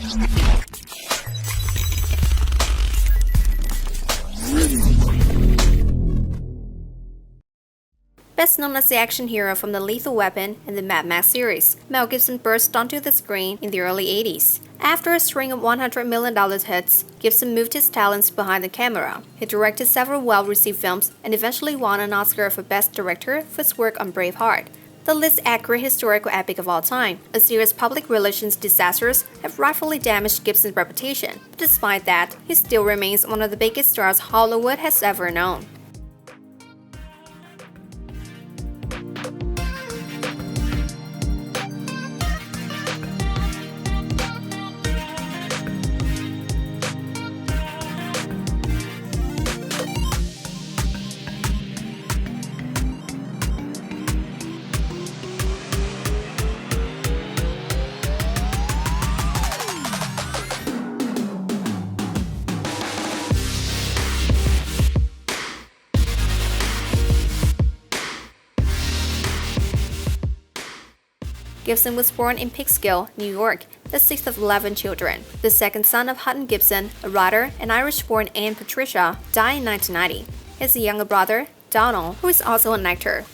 Best known as the action hero from the Lethal Weapon and the Mad Max series, Mel Gibson burst onto the screen in the early 80s. After a string of $100 million hits, Gibson moved his talents behind the camera. He directed several well-received films and eventually won an Oscar for Best Director for his work on Braveheart, the least accurate historical epic of all time. A series of public relations disasters have rightfully damaged Gibson's reputation, but despite that, he still remains one of the biggest stars Hollywood has ever known. Gibson was born in Peekskill, New York, the sixth of 11 children. The second son of Hutton Gibson, a writer, and Irish-born Anne Patricia, died in 1990. His younger brother, Donald, who is also an actor.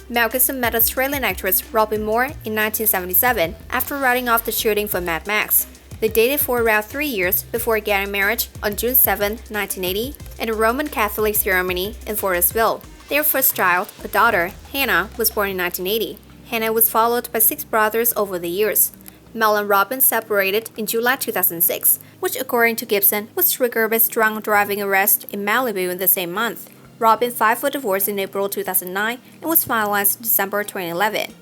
Mel Gibson met Australian actress Robin Moore in 1977 after writing off the shooting for Mad Max. They dated for around 3 years before getting married on June 7, 1980, in a Roman Catholic ceremony in Forestville. Their first child, a daughter, Hannah, was born in 1980. Hannah was followed by 6 brothers over the years. Mel and Robin separated in July 2006, which according to Gibson was triggered by drunk driving arrest in Malibu in the same month. Robin filed for divorce in April 2009 and was finalized in December 2011.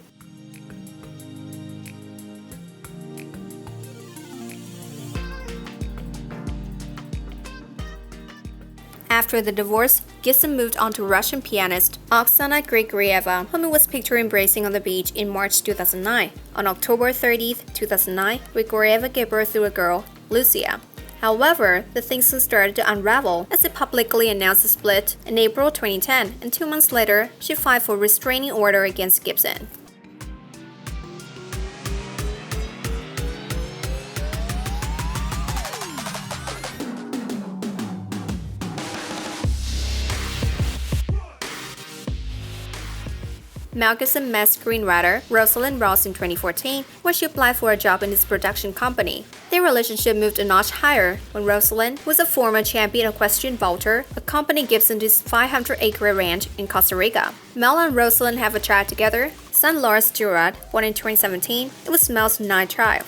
After the divorce, Gibson moved on to Russian pianist Oksana Grigorieva, whom he was pictured embracing on the beach in March 2009. On October 30, 2009, Grigorieva gave birth to a girl, Lucia. However, the things soon started to unravel as it publicly announced a split in April 2010, and 2 months later, she filed for a restraining order against Gibson. Mel Gibson met screenwriter Rosalind Ross in 2014 when she applied for a job in his production company. Their relationship moved a notch higher when Rosalind was a former champion equestrian vaulter, accompanying Gibson to his 500-acre ranch in Costa Rica. Mel and Rosalind have a child together, son Lars Gerard, born in 2017. It was Mel's 9th child.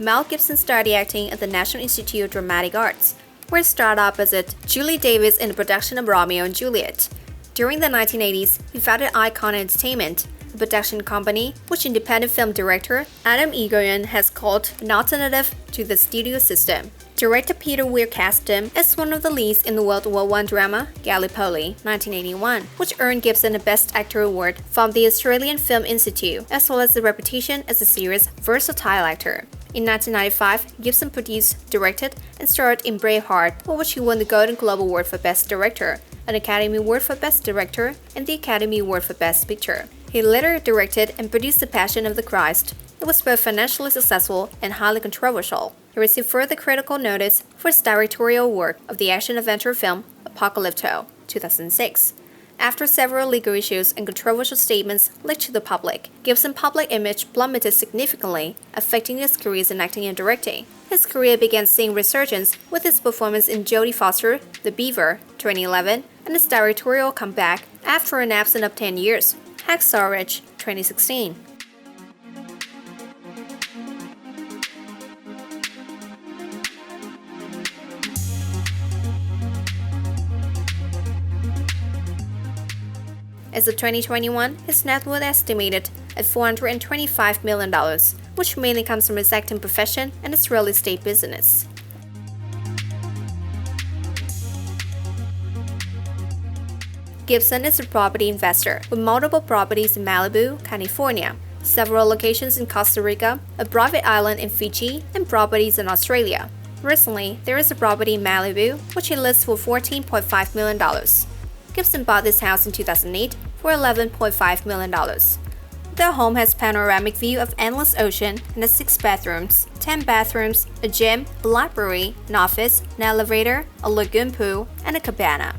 Mel Gibson studied acting at the National Institute of Dramatic Arts, where he started opposite Julie Davis in the production of Romeo and Juliet. During the 1980s, he founded Icon Entertainment, a production company which independent film director Adam Egoyan has called an alternative to the studio system. Director Peter Weir cast him as one of the leads in the World War I drama Gallipoli, 1981, which earned Gibson a Best Actor award from the Australian Film Institute, as well as a reputation as a serious, versatile actor. In 1995, Gibson produced, directed, and starred in Braveheart, for which he won the Golden Globe Award for Best Director, an Academy Award for Best Director, and the Academy Award for Best Picture. He later directed and produced The Passion of the Christ. It was both financially successful and highly controversial. He received further critical notice for his directorial work of the action-adventure film Apocalypto, 2006. After several legal issues and controversial statements leaked to the public, Gibson's public image plummeted significantly, affecting his careers in acting and directing. His career began seeing resurgence with his performance in Jodie Foster, The Beaver, 2011, and his directorial comeback after an absence of 10 years, Hacksaw Ridge, 2016. As of 2021, his net worth estimated at $425 million, which mainly comes from his acting profession and his real estate business. Gibson is a property investor with multiple properties in Malibu, California, several locations in Costa Rica, a private island in Fiji, and properties in Australia. Recently, there is a property in Malibu, which he lists for $14.5 million. Gibson bought this house in 2008 for $11.5 million. The home has panoramic view of endless ocean and has 6 bedrooms, 10 bathrooms, a gym, a library, an office, an elevator, a lagoon pool, and a cabana.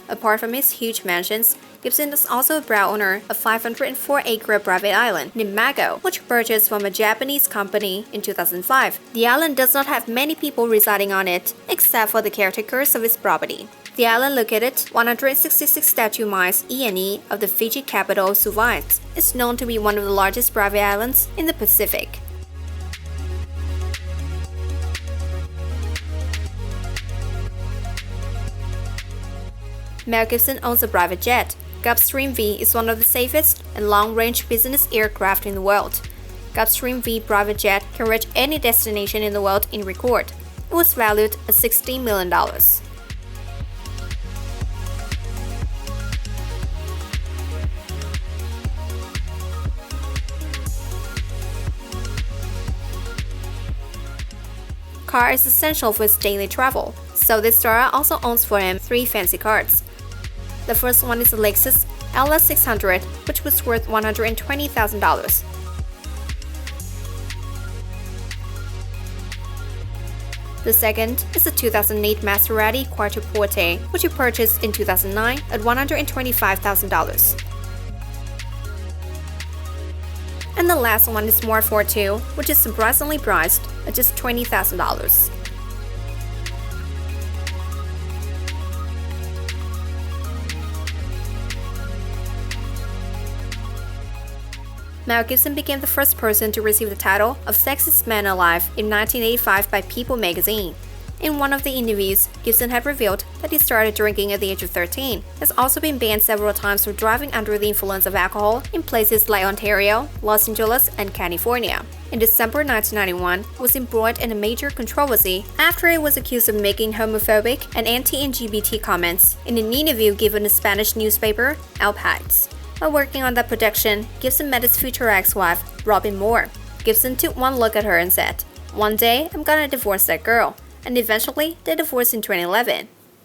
Apart from his huge mansions, Gibson is also a proud owner of 504-acre private island named Mago, which he purchased from a Japanese company in 2005. The island does not have many people residing on it, except for the caretakers of its property. The island, located 166 statute miles E&E of the Fiji capital Suvat, is known to be one of the largest private islands in the Pacific. Mel Gibson owns a private jet. Gulfstream V is one of the safest and long-range business aircraft in the world. Gulfstream V private jet can reach any destination in the world in record. It was valued at $16 million. Car is essential for his daily travel, so this star also owns for him 3 fancy cars. The first one is a Lexus LS600, which was worth $120,000. The second is a 2008 Maserati Quattroporte, which he purchased in 2009 at $125,000. And the last one is Smart Ford 2, which is surprisingly priced at just $20,000. Mel Gibson became the first person to receive the title of Sexiest Man Alive in 1985 by People magazine. In one of the interviews, Gibson had revealed that he started drinking at the age of 13. He has also been banned several times for driving under the influence of alcohol in places like Ontario, Los Angeles, and California. In December 1991, he was embroiled in a major controversy after he was accused of making homophobic and anti-LGBT comments in an interview given to Spanish newspaper El País. While working on that production, Gibson met his future ex-wife, Robin Moore. Gibson took one look at her and said, "One day, I'm gonna divorce that girl." And eventually, they divorced in 2011.